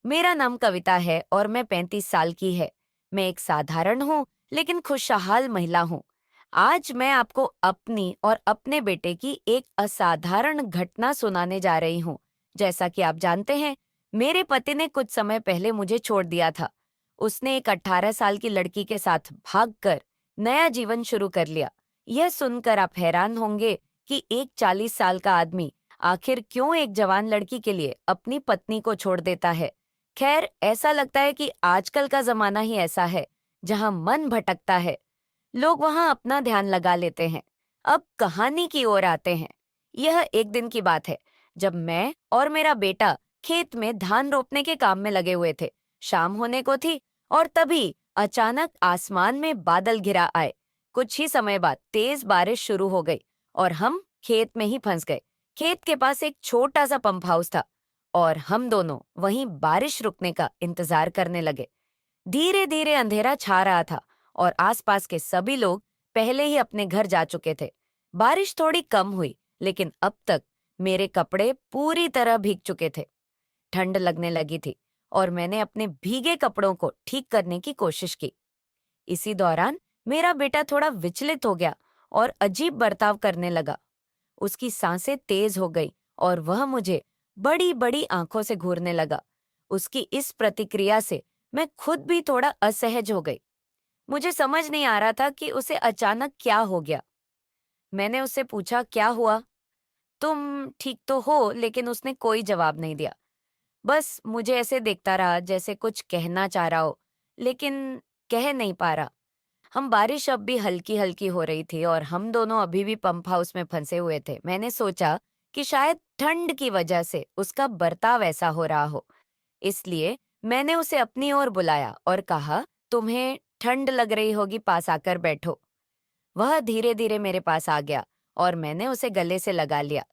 मेरा नाम कविता है और मैं 35 साल की है। मैं एक साधारण हूँ लेकिन खुशहाल महिला हूँ। आज मैं आपको अपनी और अपने बेटे की एक असाधारण घटना सुनाने जा रही हूँ। जैसा कि आप जानते हैं, मेरे पति ने कुछ समय पहले मुझे छोड़ दिया था। उसने एक 18 साल की लड़की के साथ भागकर नया जीवन शुरू कर लिया। यह सुनकर आप हैरान होंगे कि एक 40 साल का आदमी आखिर क्यों एक जवान लड़की के लिए अपनी पत्नी को छोड़ देता है। खैर, ऐसा लगता है कि आजकल का जमाना ही ऐसा है, जहां मन भटकता है, लोग वहां अपना ध्यान लगा लेते हैं। अब कहानी की ओर आते हैं। यह एक दिन की बात है, जब मैं और मेरा बेटा खेत में धान रोपने के काम में लगे हुए थे। शाम होने को थी और तभी अचानक आसमान में बादल घिरा आए। कुछ ही समय बाद तेज बारिश शुरू हो गई और हम खेत में ही फंस गए। खेत के पास एक छोटा सा पंप हाउस था और हम दोनों वहीं बारिश रुकने का इंतजार करने लगे। धीरे धीरे अंधेरा छा रहा था और आसपास के सभी लोग पहले ही अपने घर जा चुके थे। बारिश थोड़ी कम हुई, लेकिन अब तक मेरे कपड़े पूरी तरह भीग चुके थे। ठंड लगने लगी थी और मैंने अपने भीगे कपड़ों को ठीक करने की कोशिश की। इसी दौरान मेरा बेटा थोड़ा विचलित हो गया और अजीब बर्ताव करने लगा। उसकी सांसें तेज हो गई और वह मुझे बड़ी बड़ी आंखों से घूरने लगा। उसकी इस प्रतिक्रिया से मैं खुद भी थोड़ा असहज हो गई। मुझे समझ नहीं आ रहा था कि उसे अचानक क्या हो गया। मैंने उससे पूछा, क्या हुआ? तुम ठीक तो हो? लेकिन उसने कोई जवाब नहीं दिया। बस मुझे ऐसे देखता रहा जैसे कुछ कहना चाह रहा हो, लेकिन कह नहीं पा रहा। हम बारिश अब भी हल्की हल्की हो रही थी और हम दोनों अभी भी पंप हाउस में फंसे हुए थे। मैंने सोचा कि शायद ठंड की वजह से उसका बर्ताव ऐसा हो रहा हो। इसलिए मैंने उसे अपनी ओर बुलाया और कहा, तुम्हें ठंड लग रही होगी, पास आकर बैठो। वह धीरे धीरे मेरे पास आ गया और मैंने उसे गले से लगा लिया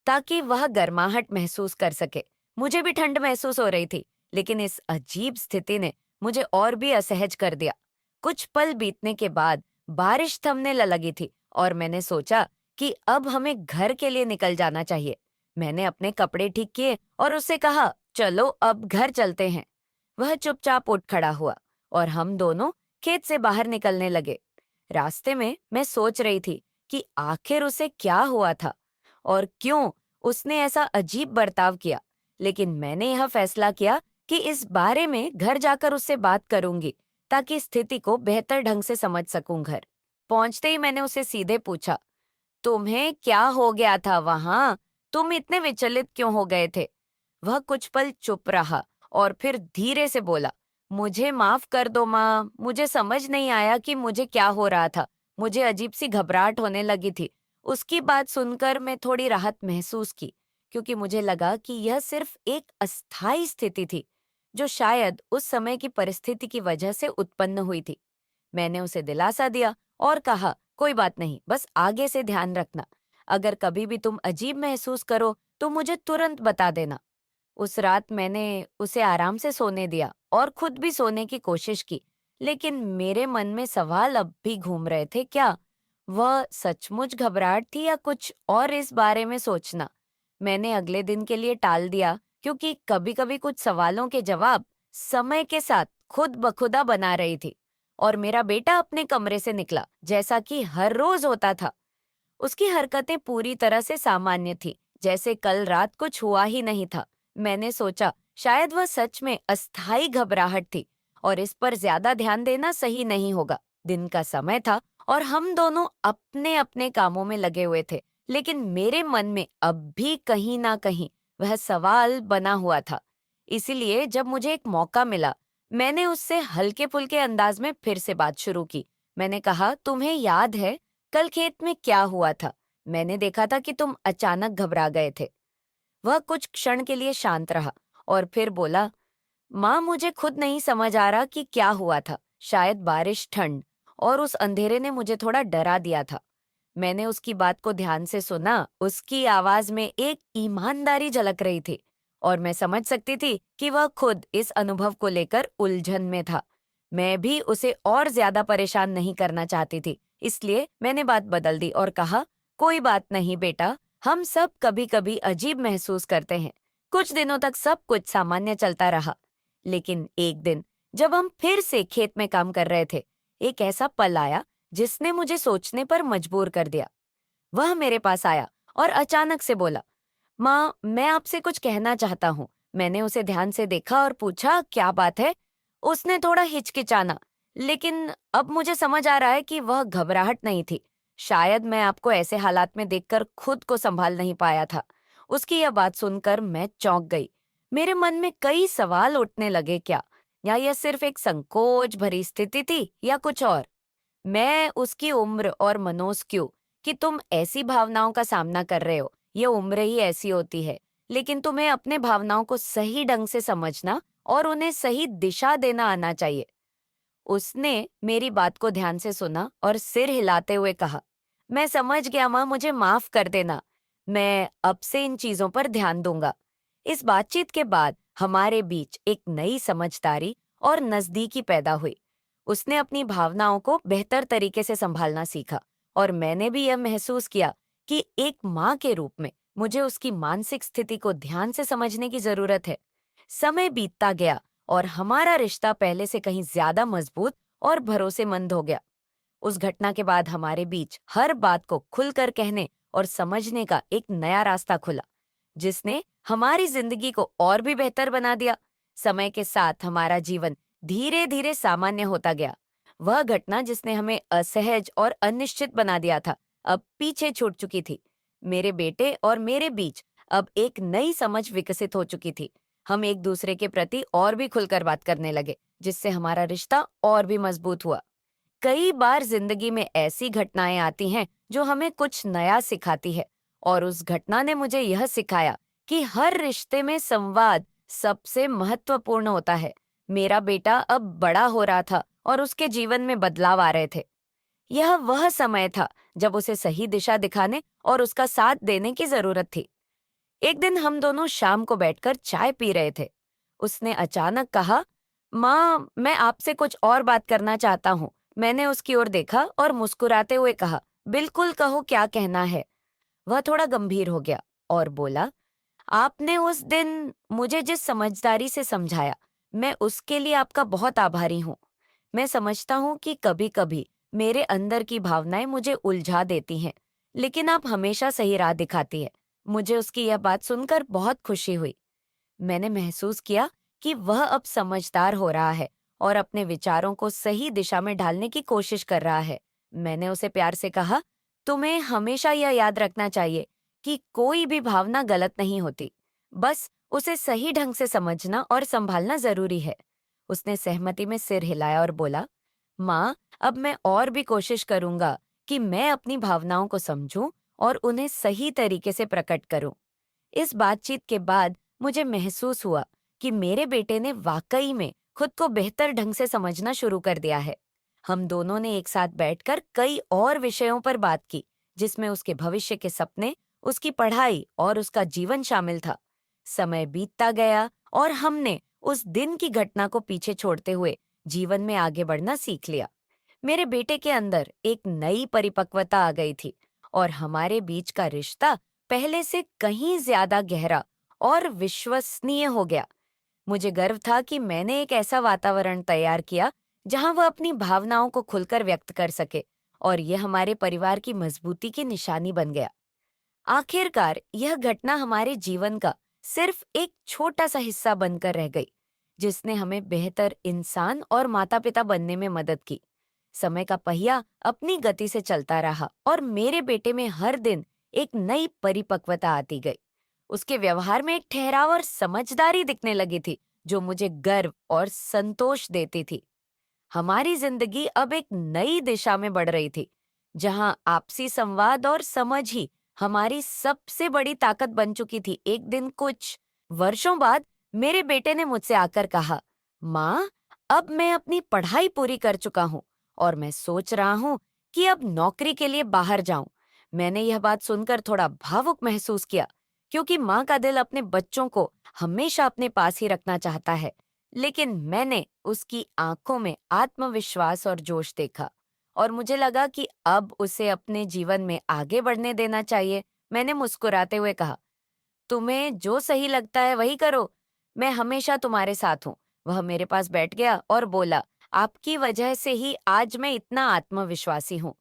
ताकि वह गर्माहट महसूस कर सके। मुझे भी ठंड महसूस हो रही थी, लेकिन इस अजीब स्थिति ने मुझे और भी असहज कर दिया। कुछ पल बीतने के बाद बारिश थमने लगी थी और मैंने सोचा कि अब हमें घर के लिए निकल जाना चाहिए। मैंने अपने कपड़े ठीक किए और उससे कहा, चलो अब घर चलते हैं। वह चुपचाप उठ खड़ा हुआ और हम दोनों खेत से बाहर निकलने लगे। रास्ते में मैं सोच रही थी कि आखिर उसे क्या हुआ था और क्यों उसने ऐसा अजीब बर्ताव किया। लेकिन मैंने यह फैसला किया कि इस बारे में घर जाकर उससे बात करूंगी ताकि स्थिति को बेहतर ढंग से समझ सकूं। घर पहुंचते ही मैंने उसे सीधे पूछा, तुम्हें क्या हो गया था वहां? तुम इतने विचलित क्यों हो गए थे? वह कुछ पल चुप रहा और फिर धीरे से बोला, मुझे माफ कर दो माँ, मुझे समझ नहीं आया कि मुझे क्या हो रहा था। मुझे अजीब सी घबराहट होने लगी थी। उसकी बात सुनकर मैं थोड़ी राहत महसूस की, क्योंकि मुझे लगा कि यह सिर्फ एक अस्थायी स्थिति थी, जो शायद उस समय की परिस्थिति की वजह से उत्पन्न हुई थी। मैंने उसे दिलासा दिया और कहा, कोई बात नहीं, बस आगे से ध्यान रखना। अगर कभी भी तुम अजीब महसूस करो तो मुझे तुरंत बता देना। उस रात मैंने उसे आराम से सोने दिया और खुद भी सोने की कोशिश की, लेकिन मेरे मन में सवाल अब भी घूम रहे थे। क्या वह सचमुच घबराहट थी या कुछ और इस बारे में सोचना? मैंने अगले दिन के लिए टाल दिया, क्योंकि कभी-कभी कुछ सवालों के जवाब समय के साथ खुद ब खुदा बना रही थी। और मेरा बेटा अपने कमरे से निकला, जैसा कि हर रोज होता था। उसकी हरकतें पूरी तरह से सामान्य थी, जैसे कल रात कुछ हुआ ही नहीं था। मैंने सोचा शायद वह सच में अस्थायी घबराहट थी और इस पर ज्यादा ध्यान देना सही नहीं होगा। दिन का समय था और हम दोनों अपने अपने कामों में लगे हुए थे, लेकिन मेरे मन में अब भी कहीं ना कहीं वह सवाल बना हुआ था। इसीलिए जब मुझे एक मौका मिला, मैंने उससे हल्के फुल्के अंदाज में फिर से बात शुरू की। मैंने कहा, तुम्हें याद है कल खेत में क्या हुआ था? मैंने देखा था कि तुम अचानक घबरा गए थे। वह कुछ क्षण के लिए शांत रहा और फिर बोला, माँ, मुझे खुद नहीं समझ आ रहा कि क्या हुआ था। शायद बारिश, ठंड और उस अंधेरे ने मुझे थोड़ा डरा दिया था। मैंने उसकी बात को ध्यान से सुना। उसकी आवाज में एक ईमानदारी झलक रही थी और मैं समझ सकती थी कि वह खुद इस अनुभव को लेकर उलझन में था। मैं भी उसे और ज्यादा परेशान नहीं करना चाहती थी, इसलिए मैंने बात बदल दी और कहा, कोई बात नहीं बेटा, हम सब कभी कभी अजीब महसूस करते हैं। कुछ दिनों तक सब कुछ सामान्य चलता रहा। लेकिन एक दिन जब हम फिर से खेत में काम कर रहे थे, एक ऐसा पल आया जिसने मुझे सोचने पर मजबूर कर दिया। वह मेरे पास आया और अचानक से बोला, माँ, मैं आपसे कुछ कहना चाहता हूँ। मैंने उसे ध्यान से देखा और पूछा, क्या बात है? उसने थोड़ा हिचकिचाना, लेकिन अब मुझे समझ आ रहा है कि वह घबराहट नहीं थी। शायद मैं आपको ऐसे हालात में देखकर खुद को संभाल नहीं पाया था। उसकी यह बात सुनकर मैं चौंक गई। मेरे मन में कई सवाल उठने लगे, क्या या यह सिर्फ एक संकोच भरी स्थिति थी या कुछ और? मैं उसकी उम्र और मनोस क्यों कि तुम ऐसी भावनाओं का सामना कर रहे हो, ये उम्र ही ऐसी होती है। लेकिन तुम्हें अपने भावनाओं को सही ढंग से समझना और उन्हें सही दिशा देना आना चाहिए। उसने मेरी बात को ध्यान से सुना और सिर हिलाते हुए कहा, मैं समझ गया माँ, मुझे माफ कर देना। मैं अब से इन चीजों पर ध्यान दूंगा। इस बातचीत के बाद हमारे बीच एक नई समझदारी और नजदीकी पैदा हुई। उसने अपनी भावनाओं को बेहतर तरीके से संभालना सीखा और मैंने भी यह महसूस किया कि एक माँ के रूप में मुझे उसकी मानसिक स्थिति को ध्यान से समझने की जरूरत है। समय बीतता गया और हमारा रिश्ता पहले से कहीं ज्यादा मजबूत और भरोसेमंद हो गया। उस घटना के बाद हमारे बीच हर बात को खुलकर कहने और समझने का एक नया रास्ता खुला, जिसने हमारी जिंदगी को और भी बेहतर बना दिया। समय के साथ हमारा जीवन धीरे धीरे सामान्य होता गया। वह घटना जिसने हमें असहज और अनिश्चित बना दिया था, अब पीछे छूट चुकी थी। मेरे बेटे और मेरे बीच अब एक नई समझ विकसित हो चुकी थी। हम एक दूसरे के प्रति और भी खुलकर बात करने लगे, जिससे हमारा रिश्ता और भी मजबूत हुआ। कई बार जिंदगी में ऐसी घटनाएं आती हैं जो हमें कुछ नया सिखाती है, और उस घटना ने मुझे यह सिखाया कि हर रिश्ते में संवाद सबसे महत्वपूर्ण होता है। मेरा बेटा अब बड़ा हो रहा था और उसके जीवन में बदलाव आ रहे थे। यह वह समय था जब उसे सही दिशा दिखाने और उसका साथ देने की जरूरत थी। एक दिन हम दोनों शाम को बैठकर चाय पी रहे थे। उसने अचानक कहा, माँ, मैं आपसे कुछ और बात करना चाहता हूँ। मैंने उसकी ओर देखा और मुस्कुराते हुए कहा, बिल्कुल कहो, क्या कहना है? वह थोड़ा गंभीर हो गया और बोला, आपने उस दिन मुझे जिस समझदारी से समझाया, मैं उसके लिए आपका बहुत आभारी हूँ। मैं समझता हूँ कि कभी-कभी मेरे अंदर की भावनाएं मुझे उलझा देती हैं, लेकिन आप हमेशा सही राह दिखाती है। मुझे उसकी यह बात सुनकर बहुत खुशी हुई। मैंने महसूस किया कि वह अब समझदार हो रहा है और अपने विचारों को सही दिशा में ढालने की कोशिश कर रहा है। मैंने उसे प्यार से कहा, तुम्हें हमेशा यह याद रखना चाहिए कि कोई भी भावना गलत नहीं होती। बस उसे सही ढंग से समझना और संभालना जरूरी है। उसने सहमति में सिर हिलाया और बोला, माँ, अब मैं और भी कोशिश करूंगा कि मैं अपनी भावनाओं को समझूं और उन्हें सही तरीके से प्रकट करूं। इस बातचीत के बाद मुझे महसूस हुआ कि मेरे बेटे ने वाकई में खुद को बेहतर ढंग से समझना शुरू कर दिया है। हम दोनों ने एक साथ बैठकर कई और विषयों पर बात की, जिसमें उसके भविष्य के सपने, उसकी पढ़ाई और उसका जीवन शामिल था। समय बीतता गया और हमने उस दिन की घटना को पीछे छोड़ते हुए जीवन में आगे बढ़ना सीख लिया। मेरे बेटे के अंदर एक नई परिपक्वता आ गई थी और हमारे बीच का रिश्ता पहले से कहीं ज्यादा गहरा और विश्वसनीय हो गया। मुझे गर्व था कि मैंने एक ऐसा वातावरण तैयार किया जहां वह अपनी भावनाओं को खुलकर व्यक्त कर सके, और यह हमारे परिवार की मजबूती की निशानी बन गया। आखिरकार यह घटना हमारे जीवन का सिर्फ एक छोटा सा हिस्सा बनकर रह गई, जिसने हमें बेहतर इंसान और माता-पिता बनने में मदद की। समय का पहिया अपनी गति से चलता रहा और मेरे बेटे में हर दिन एक नई परिपक्वता आती गई। उसके व्यवहार में एक ठहराव और समझदारी दिखने लगी थी, जो मुझे गर्व और संतोष देती थी। हमारी जिंदगी अब एक नई दिशा में बढ़ रही थी, जहां आपसी संवाद और समझ ही हमारी सबसे बड़ी ताकत बन चुकी थी। एक दिन कुछ वर्षों बाद मेरे बेटे ने मुझसे आकर कहा, माँ, अब मैं अपनी पढ़ाई पूरी कर चुका हूँ और मैं सोच रहा हूँ कि अब नौकरी के लिए बाहर जाऊं। मैंने यह बात सुनकर थोड़ा भावुक महसूस किया, क्योंकि माँ का दिल अपने बच्चों को हमेशा अपने पास ही रखना चाहता है। लेकिन मैंने उसकी आंखों में आत्मविश्वास और जोश देखा और मुझे लगा कि अब उसे अपने जीवन में आगे बढ़ने देना चाहिए। मैंने मुस्कुराते हुए कहा, तुम्हें जो सही लगता है वही करो। मैं हमेशा तुम्हारे साथ हूँ। वह मेरे पास बैठ गया और बोला, आपकी वजह से ही आज मैं इतना आत्मविश्वासी हूँ।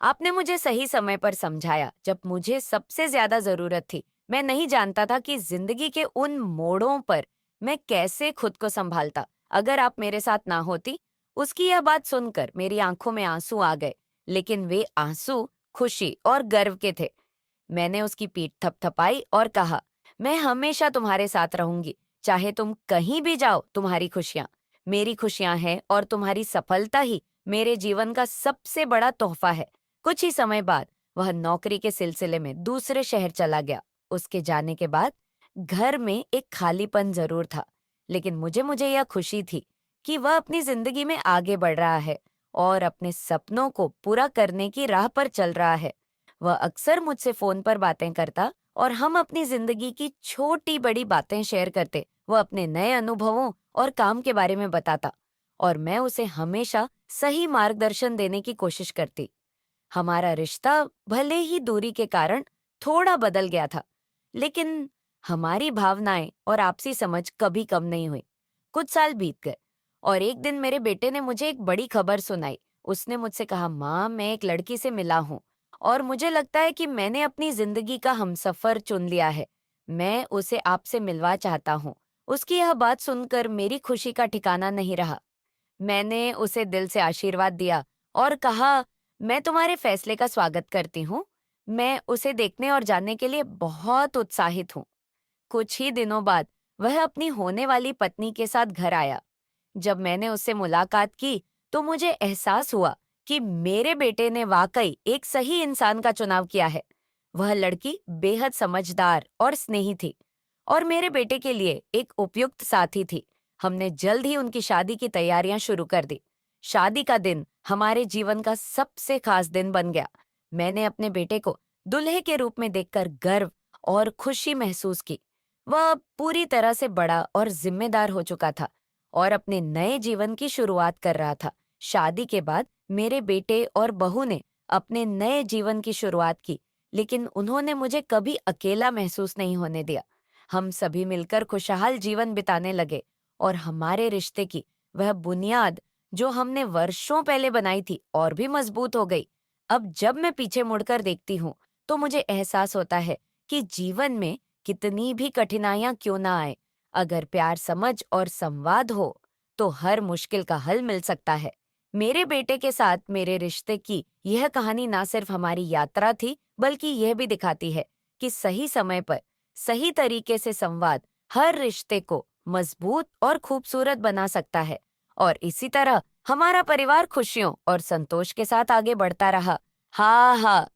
आपने मुझे सही समय पर समझाया जब मुझे सबसे ज्यादा जरूरत थी। मैं नहीं जानता था कि जिंदगी के उन मोड़ों पर मैं कैसे खुद को संभालता। अगर आप मेरे साथ ना होती। उसकी यह बात सुनकर मेरी आंखों में आंसू आ गए, लेकिन वे आंसू खुशी और गर्व के थे। मैंने उसकी पीठ थपथपाई और कहा, मैं हमेशा तुम्हारे साथ रहूंगी, चाहे तुम कहीं भी जाओ। तुम्हारी खुशियां मेरी खुशियां हैं और तुम्हारी सफलता ही मेरे जीवन का सबसे बड़ा तोहफा है। कुछ ही समय बाद वह नौकरी के सिलसिले में दूसरे शहर चला गया। उसके जाने के बाद घर में एक खालीपन जरूर था, लेकिन मुझे मुझे यह खुशी थी कि वह अपनी जिंदगी में आगे बढ़ रहा है और अपने सपनों को पूरा करने की राह पर चल रहा है। वह अक्सर मुझसे फोन पर बातें करता और हम अपनी जिंदगी की छोटी बड़ी बातें शेयर करते। वह अपने नए अनुभवों और काम के बारे में बताता और मैं उसे हमेशा सही मार्गदर्शन देने की कोशिश करती। हमारा रिश्ता भले ही दूरी के कारण थोड़ा बदल गया था, लेकिन हमारी भावनाएं और आपसी समझ कभी कम नहीं हुई। कुछ साल बीत गए और एक दिन मेरे बेटे ने मुझे एक बड़ी खबर सुनाई। उसने मुझसे कहा, माँ, मैं एक लड़की से मिला हूँ और मुझे लगता है कि मैंने अपनी जिंदगी का हमसफर चुन लिया है। मैं उसे आपसे मिलवा चाहता हूँ। उसकी यह बात सुनकर मेरी खुशी का ठिकाना नहीं रहा। मैंने उसे दिल से आशीर्वाद दिया और कहा, मैं तुम्हारे फैसले का स्वागत करती हूँ। मैं उसे देखने और जानने के लिए बहुत उत्साहित हूँ। कुछ ही दिनों बाद वह अपनी होने वाली पत्नी के साथ घर आया। जब मैंने उससे मुलाकात की तो मुझे एहसास हुआ कि मेरे बेटे ने वाकई एक सही इंसान का चुनाव किया है। वह लड़की बेहद समझदार और स्नेही थी और मेरे बेटे के लिए एक उपयुक्त साथी थी। हमने जल्द ही उनकी शादी की तैयारियां शुरू कर दी। शादी का दिन हमारे जीवन का सबसे खास दिन बन गया। मैंने अपने बेटे को दुल्हे के रूप में देखकर गर्व और खुशी महसूस की। वह पूरी तरह से बड़ा और जिम्मेदार हो चुका था और अपने नए जीवन की शुरुआत कर रहा था। शादी के बाद मेरे बेटे और बहू ने अपने नए जीवन की शुरुआत की, लेकिन उन्होंने मुझे कभी अकेला महसूस नहीं होने दिया। हम सभी मिलकर खुशहाल जीवन बिताने लगे और हमारे रिश्ते की वह बुनियाद जो हमने वर्षों पहले बनाई थी और भी मजबूत हो गई। अब जब मैं पीछे मुड़कर देखती हूँ तो मुझे एहसास होता है कि जीवन में कितनी भी कठिनाइयां क्यों ना आए, अगर प्यार, समझ और संवाद हो तो हर मुश्किल का हल मिल सकता है। मेरे बेटे के साथ मेरे रिश्ते की यह कहानी ना सिर्फ हमारी यात्रा थी, बल्कि यह भी दिखाती है कि सही समय पर सही तरीके से संवाद हर रिश्ते को मजबूत और खूबसूरत बना सकता है। और इसी तरह हमारा परिवार खुशियों और संतोष के साथ आगे बढ़ता रहा। हाँ हाँ,